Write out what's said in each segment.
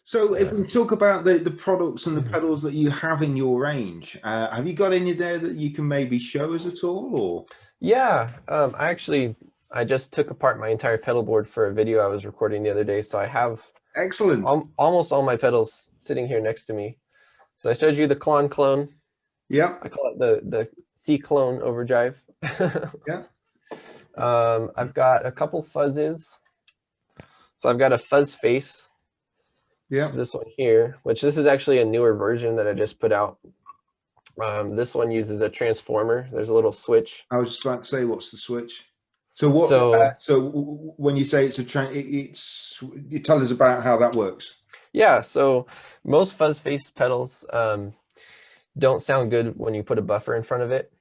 So if Yeah. we talk about the products and the pedals that you have in your range, have you got any there that you can maybe show us at all? Or Yeah, I just took apart my entire pedal board for a video I was recording the other day, so I have excellent. almost all my pedals sitting here next to me. So I showed you the clone. Yeah, I call it the C clone overdrive. yeah, I've got a couple fuzzes. So I've got a fuzz face, which yeah. is this one here, which this is actually a newer version that I just put out. This one uses a transformer. There's a little switch. I was just about to say, what's the switch? So what? So When you say it's you tell us about how that works. yeah, so most fuzz face pedals don't sound good when you put a buffer in front of it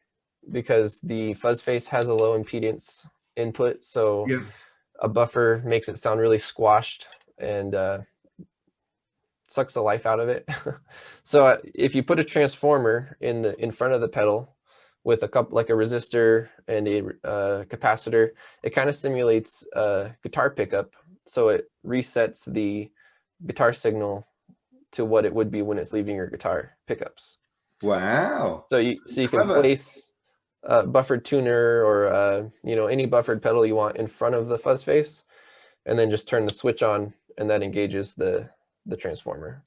because the fuzz face has a low impedance input. So Yeah. a buffer makes it sound really squashed and sucks the life out of it. So if you put a transformer in front of the pedal with a couple like a resistor and a capacitor, it kind of simulates a guitar pickup. So it resets the guitar signal to what it would be when it's leaving your guitar pickups. Wow. So you can Clever. place a buffered tuner or any buffered pedal you want in front of the fuzz face, and then just turn the switch on, and that engages the transformer.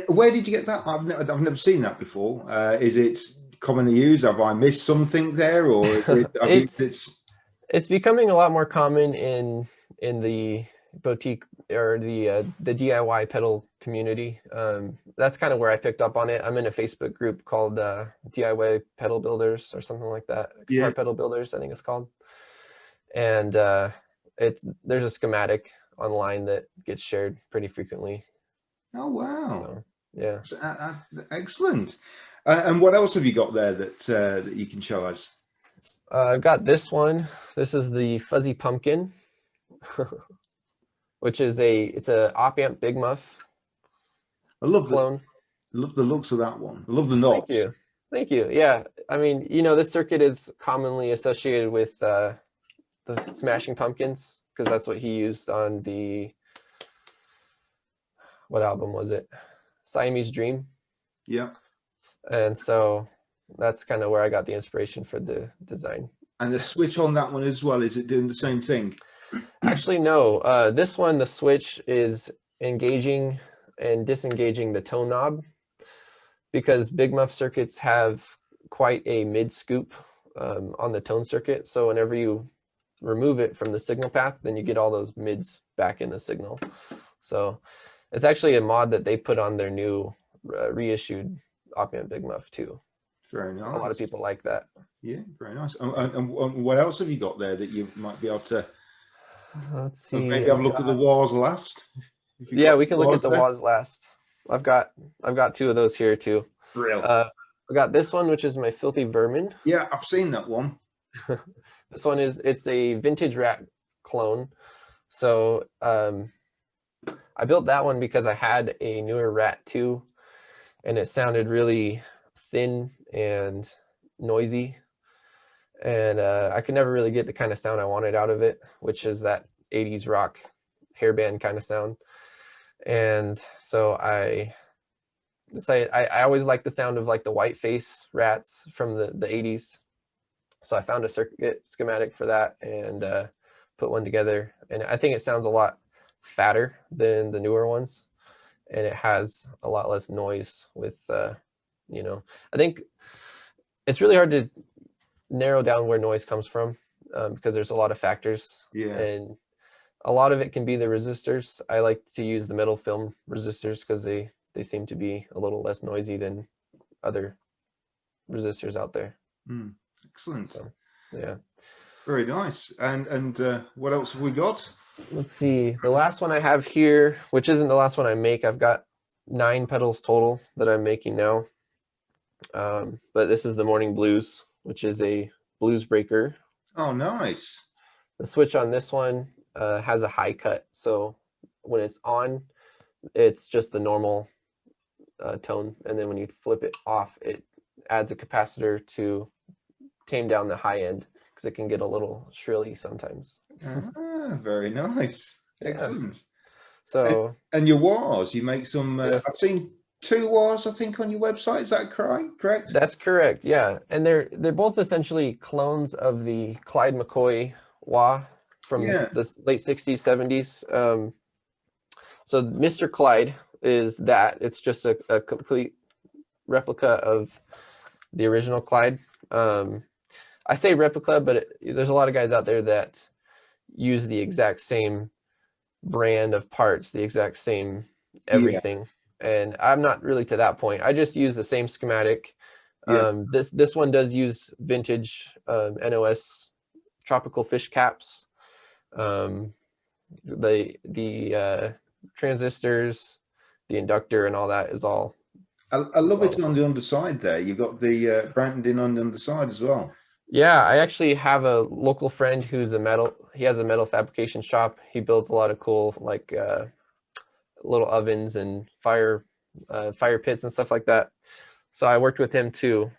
Where did you get that? I've never seen that before. Is it commonly used? Have I missed something there, or is it, It's becoming a lot more common in the boutique or the DIY pedal community. That's kind of where I picked up on it. I'm in a Facebook group called DIY Pedal Builders or something like that. Yeah. Guitar Pedal Builders, I think it's called. And there's a schematic online that gets shared pretty frequently. Oh wow. So, yeah. Excellent. And what else have you got there that you can show us? I've got this one. This is the Fuzzy Pumpkin, which is it's a op amp Big Muff clone. I love the looks of that one. I love the knobs. Thank you. Yeah, I mean, this circuit is commonly associated with the Smashing Pumpkins because that's what he used on what album was it? Siamese Dream. Yeah. And so that's kind of where I got the inspiration for the design. And the switch on that one as well, is it doing the same thing? Actually, no. This one, the switch is engaging and disengaging the tone knob because Big Muff circuits have quite a mid scoop on the tone circuit. So whenever you remove it from the signal path, then you get all those mids back in the signal. So it's actually a mod that they put on their new reissued op amp Big Muff too. Very nice. A lot of people like that. Yeah, very nice. And what else have you got there that you might be able to? Let's see. Maybe have a look at the wahs last. Yeah, we can look at the wahs last. I've got two of those here too. Brilliant. I got this one, which is my Filthy Vermin. Yeah, I've seen that one. This one it's a vintage Rat clone. So I built that one because I had a newer Rat 2 and it sounded really thin and noisy. And I could never really get the kind of sound I wanted out of it, which is that 80s rock hairband kind of sound. And so I decided I always liked the sound of like the white face Rats from the 80s. So I found a circuit schematic for that and put one together. And I think it sounds a lot fatter than the newer ones. And it has a lot less noise with, I think it's really hard to narrow down where noise comes from because there's a lot of factors. Yeah. And a lot of it can be the resistors. I like to use the metal film resistors because they seem to be a little less noisy than other resistors out there. Excellent. So, yeah. Very nice. And what else have we got? Let's see. The last one I have here, which isn't the last one I make, I've got 9 pedals total that I'm making now. But this is the Morning Blues, which is a blues breaker. Oh, nice. The switch on this one has a high cut. So when it's on, it's just the normal tone. And then when you flip it off, it adds a capacitor to tame down the high end because it can get a little shrilly sometimes. Very nice. Excellent. Yeah. So And your wahs, you make some. I've yes, seen two wahs, I think, on your website. Is that correct? Correct. that's correct. Yeah, and they're both essentially clones of the Clyde McCoy wah from Yeah. the late 60s, 70s. So Mr. Clyde is that. It's just a complete replica of the original Clyde. I say replica, but there's a lot of guys out there that use the exact same brand of parts, the exact same Yeah. everything. And I'm not really to that point. I just use the same schematic. Yeah. This one does use vintage NOS tropical fish caps. The transistors, the inductor, and all that is all. I love it on the underside there. You've got the branding on the underside as well. Yeah, I actually have a local friend who's he has a metal fabrication shop. He builds a lot of cool like little ovens and fire pits and stuff like that. So I worked with him to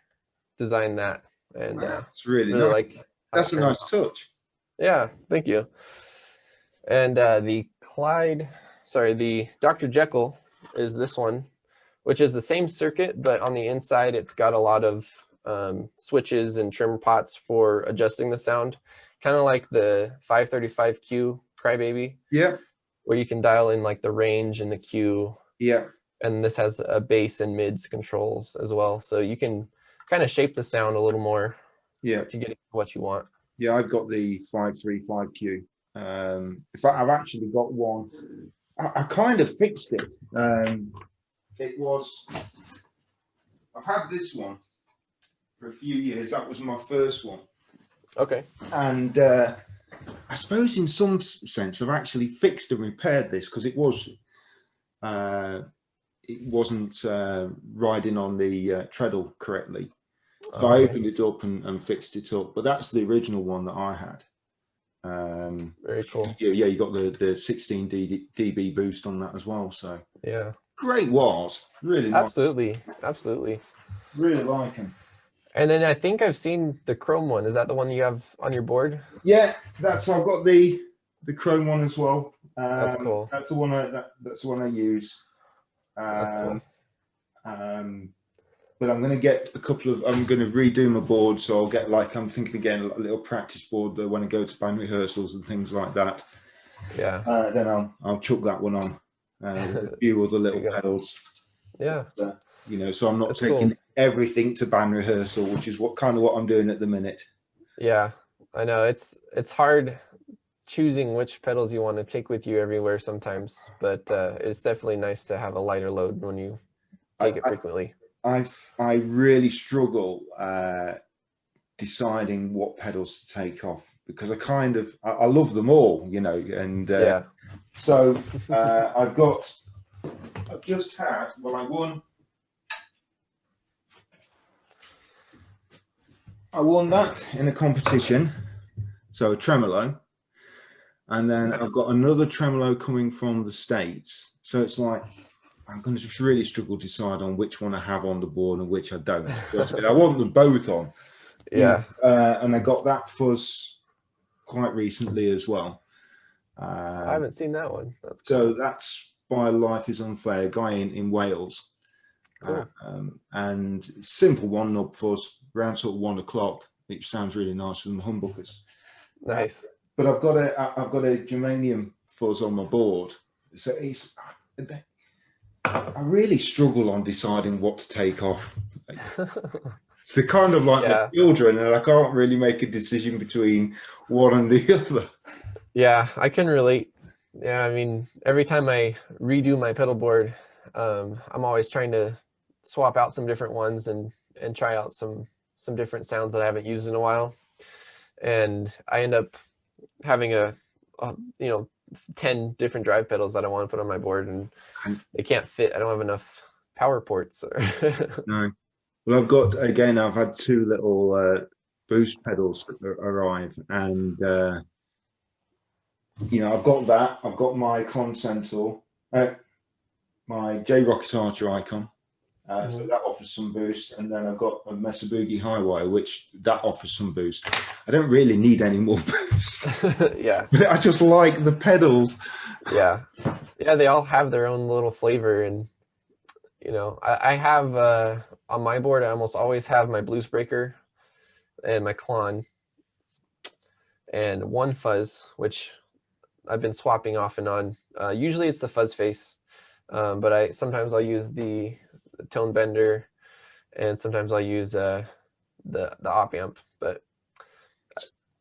design that, and It's really really nice. like That's a nice touch. Yeah, thank you. And the Dr. Jekyll is this one, which is the same circuit, but on the inside it's got a lot of switches and trim pots for adjusting the sound, kind of like the 535Q Crybaby. Yeah. Where you can dial in like the range and the Q. Yeah. And this has a bass and mids controls as well, so you can kind of shape the sound a little more. Yeah. To get what you want. Yeah, I've got the 535Q. In fact, I've actually got one. I kind of fixed it. I've had this one for a few years. That was my first one. Okay. And I suppose in some sense I've actually fixed and repaired this because it wasn't riding on the treadle correctly. So I opened it up and fixed it up. But that's the original one that I had. Very cool. Yeah, you got the 16 dB boost on that as well. So yeah, great wahs, really nice. Absolutely, really like them. And then I think I've seen the chrome one. Is that the one you have on your board? Yeah, I've got the chrome one as well. That's cool. That's the one I use. That's cool. But I'm going to get I'm going to redo my board, so I'll get I'm thinking again a little practice board when I go to band rehearsals and things like that. Yeah. Then I'll chuck that one on with a few other little pedals. Yeah. So I'm not taking everything to band rehearsal, which is what I'm doing at the minute. Yeah, I know it's hard choosing which pedals you want to take with you everywhere sometimes, but it's definitely nice to have a lighter load when you take it frequently. I really struggle deciding what pedals to take off because I love them all, and so I've just had, I won that in a competition, so a tremolo, and then I've got another tremolo coming from the States, so it's like I'm going to just really struggle to decide on which one I have on the board and which I don't. I want them both on. Yeah. And I got that fuzz quite recently as well. I haven't seen that one. That's cool. So that's by Life is Unfair, a guy in Wales. Cool. And simple one knob fuzz around sort of 1 o'clock, which sounds really nice from the humbuckers. Nice. But I've got a germanium fuzz on my board. So I really struggle on deciding what to take off. They're kind of like my children, and I can't really make a decision between one and the other. Yeah, I can relate. Yeah, I mean, every time I redo my pedal board, I'm always trying to swap out some different ones and try out some different sounds that I haven't used in a while. And I end up having a 10 different drive pedals that I want to put on my board, and they can't fit. I don't have enough power ports. No. Well, I've had two little boost pedals arrive, and I've got that. I've got my Clon Centaur, my J Rocket Archer Icon, So that offers some boost. And then I've got a Mesa Boogie high wire, which that offers some boost. I don't really need any more boost. Yeah. But I just like the pedals. Yeah. Yeah, they all have their own little flavor. And, you know, I have, on my board, I almost always have my Blues Breaker and my Klon and one fuzz, which I've been swapping off and on. Usually it's the fuzz face, but sometimes I'll use the tone bender, and sometimes I'll use the op amp. But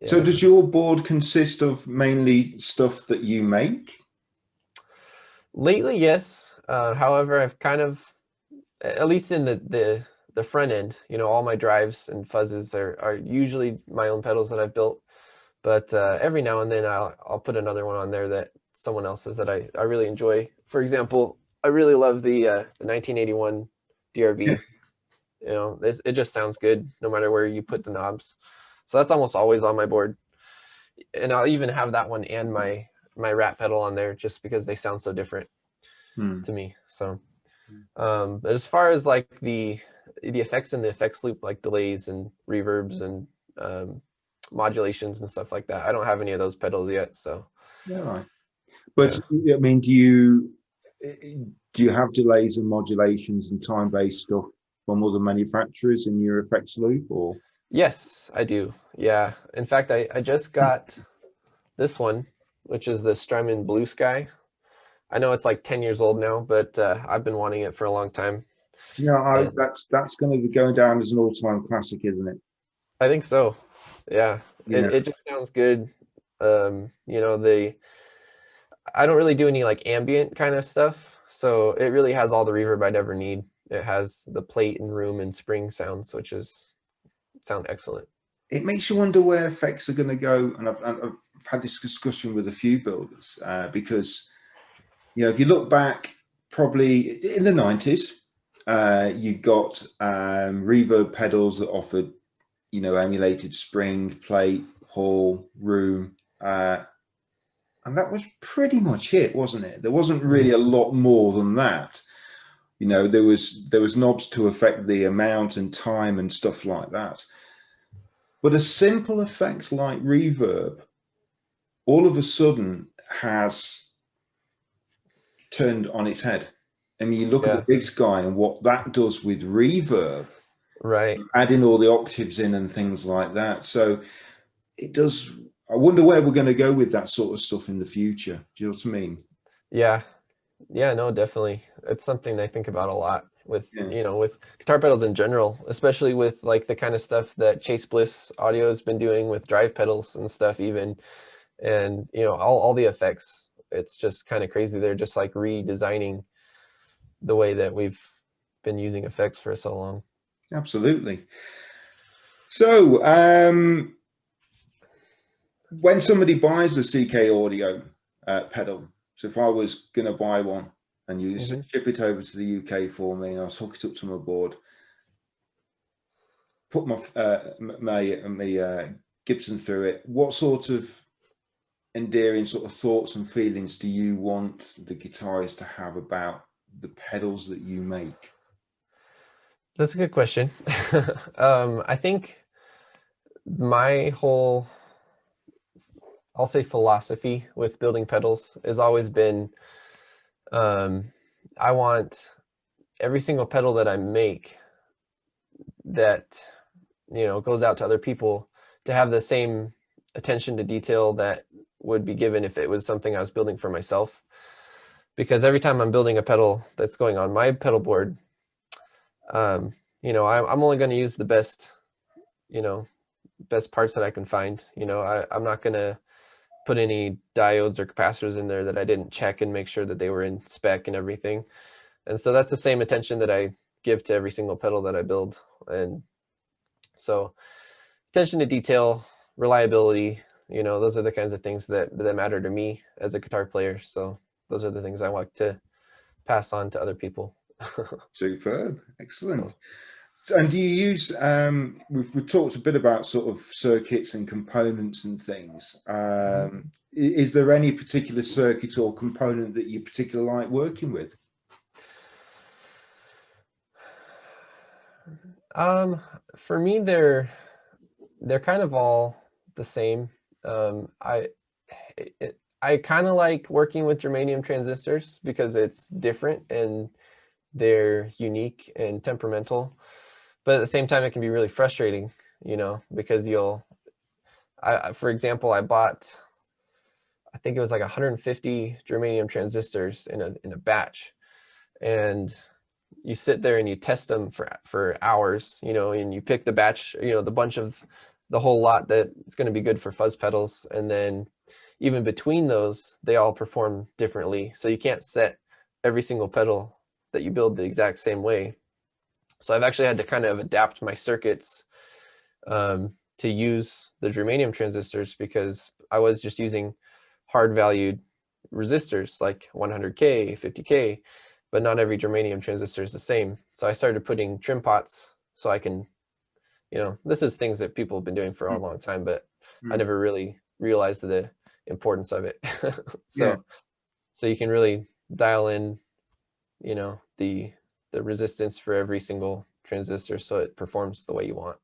yeah. So does your board consist of mainly stuff that you make? Lately, yes. However, I've kind of, at least in the front end, you know, all my drives and fuzzes are usually my own pedals that I've built. But every now and then I'll put another one on there that someone else says that I really enjoy. For example, I really love the 1981 DRV. Yeah. You know, it just sounds good no matter where you put the knobs. So that's almost always on my board. And I'll even have that one and my rat pedal on there just because they sound so different to me. So, but as far as like the effects in the effects loop, like delays and reverbs and modulations and stuff like that, I don't have any of those pedals yet. So yeah, right. But yeah. I mean, do you have delays and modulations and time-based stuff from other manufacturers in your effects loop? Or yes, I do. Yeah, in fact, I just got this one, which is the Strymon Blue Sky. I know it's like 10 years old now, but I've been wanting it for a long time. Yeah, that's going to be going down as an all-time classic, isn't it? I think so. Yeah, Yeah. it just sounds good. You know, I don't really do any like ambient kind of stuff, so it really has all the reverb I'd ever need. It has the plate and room and spring sounds, which sound excellent. It makes you wonder where effects are going to go, and I've had this discussion with a few builders because, you know, if you look back, probably in the 90s, you got reverb pedals that offered, you know, emulated spring, plate, hall, room, and that was pretty much it, wasn't it? There wasn't really a lot more than that. You know, there was knobs to affect the amount and time and stuff like that. But a simple effect like reverb all of a sudden has turned on its head. I mean, you look at the Big Sky and what that does with reverb, right? Adding all the octaves in and things like that. So it does. I wonder where we're going to go with that sort of stuff in the future. Do you know what I mean? Yeah, no, definitely. It's something I think about a lot with, you know, with guitar pedals in general, especially with like the kind of stuff that Chase Bliss Audio has been doing with drive pedals and stuff even. And, you know, all the effects, it's just kind of crazy. They're just like redesigning the way that we've been using effects for so long. Absolutely. So, when somebody buys a CK Audio pedal, so if I was going to buy one and you ship it over to the UK for me, and I was hook it up to my board, put my Gibson through it, what sort of endearing sort of thoughts and feelings do you want the guitarist to have about the pedals that you make? That's a good question. I think my whole, I'll say, philosophy with building pedals has always been, I want every single pedal that I make that, you know, goes out to other people to have the same attention to detail that would be given if it was something I was building for myself. Because every time I'm building a pedal that's going on my pedal board, you know, I'm only going to use the best, you know, best parts that I can find. You know, I'm not going to put any diodes or capacitors in there that I didn't check and make sure that they were in spec and everything. And so that's the same attention that I give to every single pedal that I build. And so attention to detail, reliability, you know, those are the kinds of things that matter to me as a guitar player. So those are the things I want to pass on to other people. Superb. Excellent. And do you use, we've talked a bit about sort of circuits and components and things. Is there any particular circuit or component that you particularly like working with? For me, they're kind of all the same. I kind of like working with germanium transistors because it's different and they're unique and temperamental. But at the same time, it can be really frustrating, because for example, I bought, I think it was like 150 germanium transistors in a batch, and you sit there and you test them for hours, and you pick the batch, the bunch of the whole lot that it's going to be good for fuzz pedals, and then even between those, they all perform differently. So you can't set every single pedal that you build the exact same way. So I've actually had to kind of adapt my circuits to use the germanium transistors, because I was just using hard valued resistors like 100K, 50K, but not every germanium transistor is the same. So I started putting trim pots so I can, this is things that people have been doing for a long time, but I never really realized the importance of it. So you can really dial in, the resistance for every single transistor so it performs the way you want.